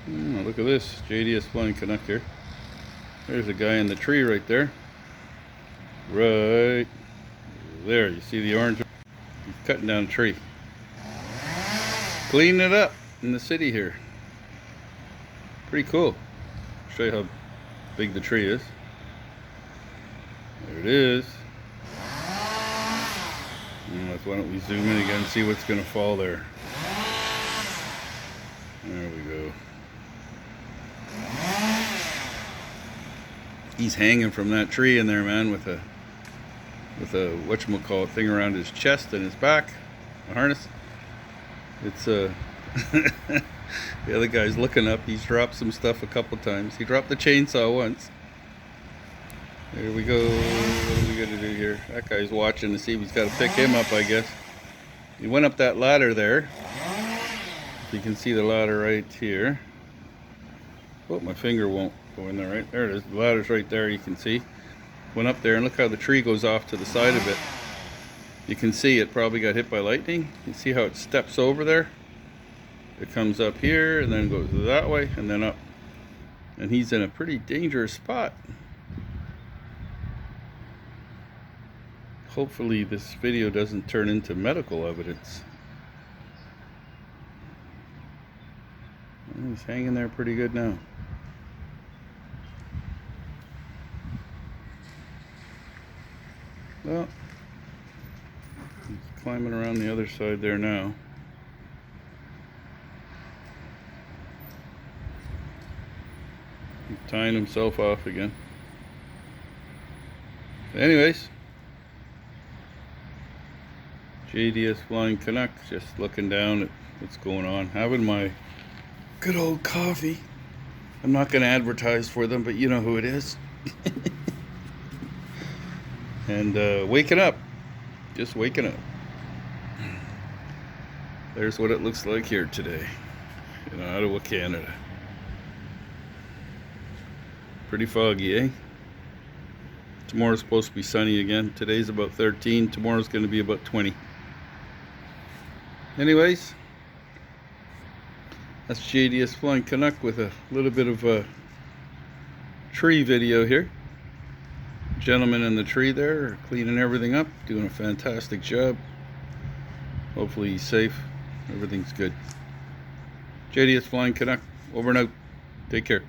Oh, look at this JDS Flying Canuck here. There's a guy in the tree right there. Right there, you see the orange? He's cutting down a tree. Cleaning it up in the city here. Pretty cool. I'll show you how big the tree is. There it is. Why don't we zoom in again and see what's going to fall there. There we go. He's hanging from that tree in there, man, with a whatchamacallit thing around his chest and his back, a harness. It's the other guy's looking up. He's dropped some stuff a couple times. He dropped the chainsaw once. There we go. What are we gonna do here? That guy's watching to see if he's got to pick him up, I guess. He went up that ladder there. You can see the ladder right here. Oh, my finger won't go in there. Right there it is. The ladder's right there. You can see. Went up there, and look how the tree goes off to the side of it. You can see it probably got hit by lightning. You see how it steps over there? It comes up here and then goes that way and then up. And he's in a pretty dangerous spot. Hopefully this video doesn't turn into medical evidence. He's hanging there pretty good now. Well, he's climbing around the other side there now. He's tying himself off again. Anyways, JDS Flying Canuck, just looking down at what's going on, having my good old coffee. I'm not going to advertise for them, but you know who it is. And waking up, just waking up. There's what it looks like here today in Ottawa, Canada. Pretty foggy, eh? Tomorrow's supposed to be sunny again. Today's about 13. Tomorrow's going to be about 20. Anyways, that's JDS Flying Canuck with a little bit of a tree video here. Gentleman in the tree there cleaning everything up, doing a fantastic job. Hopefully he's safe. Everything's good. JDS Flying Canuck, over and out. Take care.